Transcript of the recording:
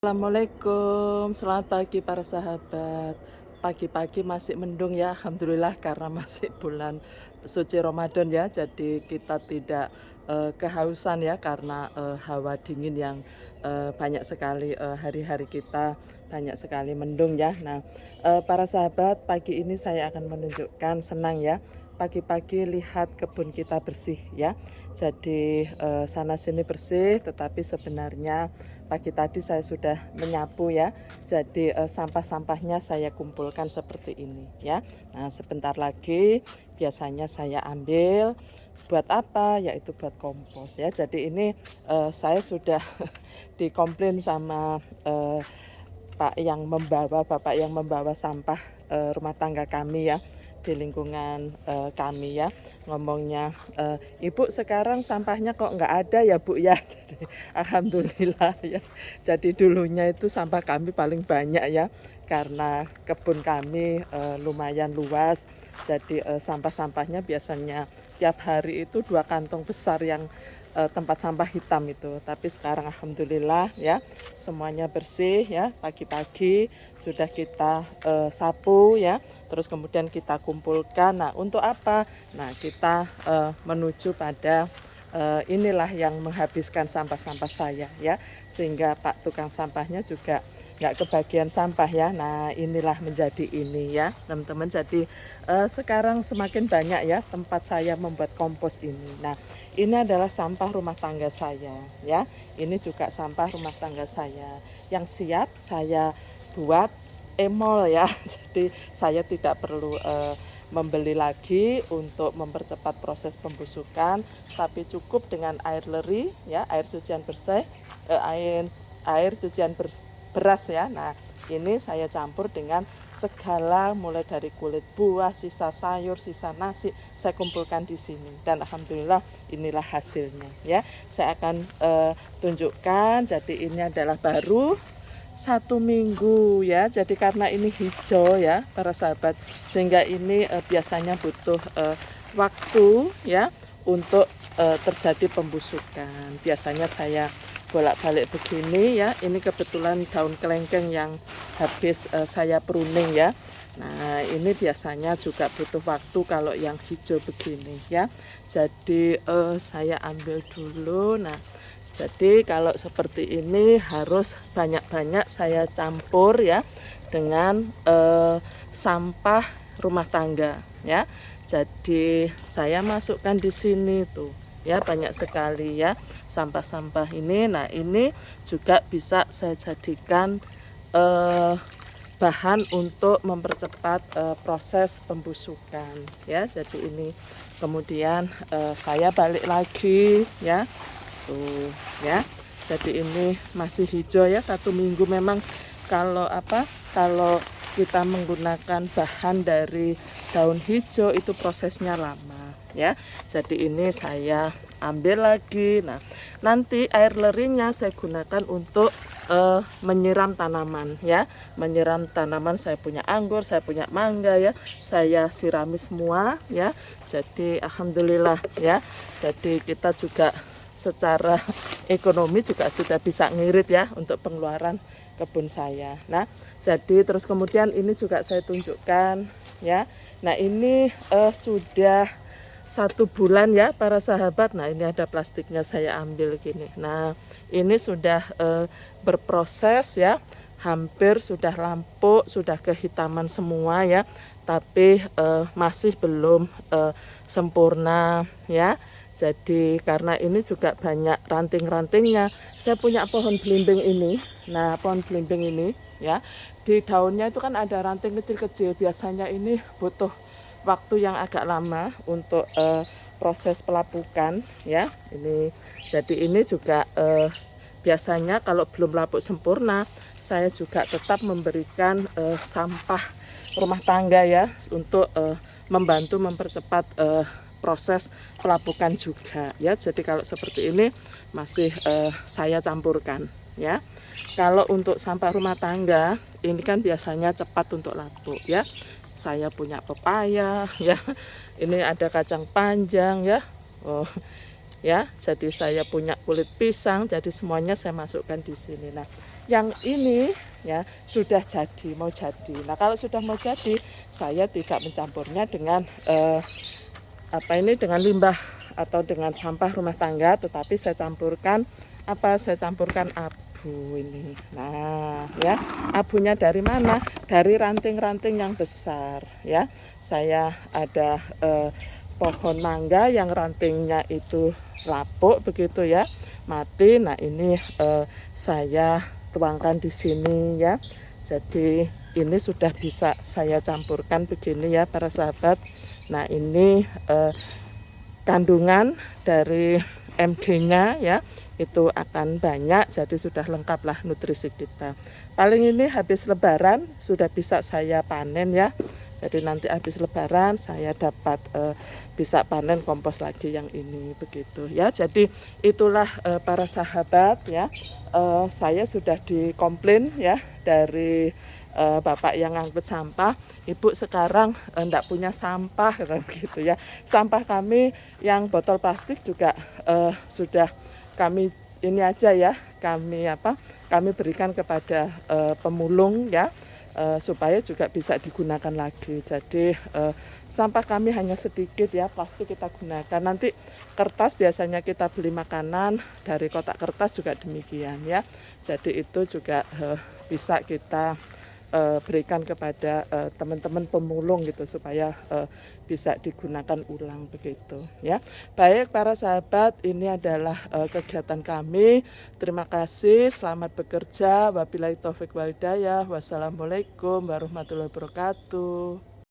Assalamualaikum, selamat pagi para sahabat. Pagi-pagi masih mendung ya, alhamdulillah karena masih bulan suci Ramadan ya. Jadi kita tidak kehausan ya karena hawa dingin yang banyak sekali hari-hari kita banyak sekali mendung ya. Nah, para sahabat, pagi ini saya akan menunjukkan senang ya. Pagi-pagi lihat kebun kita bersih ya. Jadi sana sini bersih, tetapi sebenarnya pagi tadi saya sudah menyapu ya. Jadi sampah-sampahnya saya kumpulkan seperti ini ya. Nah, sebentar lagi biasanya saya ambil buat apa? Yaitu buat kompos ya. Jadi ini saya sudah dikomplain sama Bapak yang membawa sampah rumah tangga kami ya, di lingkungan kami ya, ngomongnya, "Ibu sekarang sampahnya kok nggak ada ya Bu ya?" Jadi alhamdulillah ya. Jadi dulunya itu sampah kami paling banyak ya, karena kebun kami lumayan luas. Jadi sampah-sampahnya biasanya tiap hari itu 2 kantong besar yang tempat sampah hitam itu. Tapi sekarang alhamdulillah ya, semuanya bersih ya. Pagi-pagi sudah kita sapu ya, terus kemudian kita kumpulkan. Nah, untuk apa? Nah, kita menuju pada inilah yang menghabiskan sampah-sampah saya ya, sehingga Pak tukang sampahnya juga nggak kebagian sampah ya. Nah, inilah menjadi ini ya teman-teman. Jadi sekarang semakin banyak ya tempat saya membuat kompos ini. Nah, ini adalah sampah rumah tangga saya ya. Ini juga sampah rumah tangga saya yang siap saya buat emol ya. Jadi saya tidak perlu membeli lagi untuk mempercepat proses pembusukan, tapi cukup dengan air leri ya, air cucian bersih, air cucian beras ya. Nah, ini saya campur dengan segala mulai dari kulit buah, sisa sayur, sisa nasi, saya kumpulkan di sini dan alhamdulillah inilah hasilnya ya. Saya akan tunjukkan. Jadi ini adalah baru 1 minggu ya. Jadi karena ini hijau ya para sahabat, sehingga ini biasanya butuh waktu ya untuk terjadi pembusukan. Biasanya saya bolak-balik begini ya. Ini kebetulan daun kelengkeng yang habis saya pruning ya. Nah, ini biasanya juga butuh waktu kalau yang hijau begini ya. Jadi saya ambil dulu. Nah, jadi kalau seperti ini harus banyak-banyak saya campur ya dengan sampah rumah tangga ya. Jadi saya masukkan di sini tuh ya, banyak sekali ya sampah-sampah ini. Nah, ini juga bisa saya jadikan bahan untuk mempercepat proses pembusukan ya. Jadi ini kemudian saya balik lagi ya. Tuh ya. Jadi ini masih hijau ya, 1 minggu. Memang kalau kita menggunakan bahan dari daun hijau itu prosesnya lama ya. Jadi ini saya ambil lagi. Nah, nanti air lerinya saya gunakan untuk menyiram tanaman ya. Menyiram tanaman, saya punya anggur, saya punya mangga ya. Saya sirami semua ya. Jadi alhamdulillah ya. Jadi kita juga secara ekonomi juga sudah bisa ngirit ya untuk pengeluaran kebun saya. Nah, jadi terus kemudian ini juga saya tunjukkan ya. Nah, ini sudah 1 bulan ya para sahabat. Nah, ini ada plastiknya saya ambil gini. Nah, ini sudah berproses ya, hampir sudah lampuk, sudah kehitaman semua ya, tapi masih belum sempurna ya. Jadi karena ini juga banyak ranting-rantingnya, saya punya pohon belimbing ini. Nah, pohon belimbing ini ya, di daunnya itu kan ada ranting kecil-kecil. Biasanya ini butuh waktu yang agak lama untuk proses pelapukan ya. Ini jadi ini juga biasanya kalau belum lapuk sempurna, saya juga tetap memberikan sampah rumah tangga ya, untuk membantu mempercepat proses pelapukan juga ya. Jadi kalau seperti ini masih saya campurkan ya. Kalau untuk sampah rumah tangga ini kan biasanya cepat untuk lapuk ya. Saya punya pepaya ya. Ini ada kacang panjang ya. Oh ya, jadi saya punya kulit pisang. Jadi semuanya saya masukkan di sini. Nah, yang ini ya sudah jadi, mau jadi. Nah, kalau sudah mau jadi, saya tidak mencampurnya dengan dengan limbah atau dengan sampah rumah tangga, tetapi saya campurkan saya campurkan abu ini. Nah, ya, abunya dari mana? Dari ranting-ranting yang besar, ya. Saya ada pohon mangga yang rantingnya itu lapuk begitu ya, mati. Nah, ini saya tuangkan di sini ya. Jadi ini sudah bisa saya campurkan begini ya para sahabat. Nah, ini kandungan dari MG-nya ya itu akan banyak, jadi sudah lengkaplah nutrisi kita. Paling ini habis lebaran sudah bisa saya panen ya. Jadi nanti habis lebaran saya dapat bisa panen kompos lagi yang ini begitu ya. Jadi itulah para sahabat ya. Saya sudah dikomplain ya dari bapak yang ngangkut sampah, ibu sekarang enggak punya sampah begitu ya. Sampah kami yang botol plastik juga sudah kami ini aja ya, kami berikan kepada pemulung ya, supaya juga bisa digunakan lagi. Jadi sampah kami hanya sedikit ya, plastik kita gunakan. Nanti kertas biasanya kita beli makanan dari kotak kertas juga demikian ya. Jadi itu juga bisa kita berikan kepada teman-teman pemulung gitu supaya bisa digunakan ulang begitu ya. Baik para sahabat, ini adalah kegiatan kami. Terima kasih, selamat bekerja. Wabillahi taufik wal hidayah. Wassalamualaikum warahmatullahi wabarakatuh.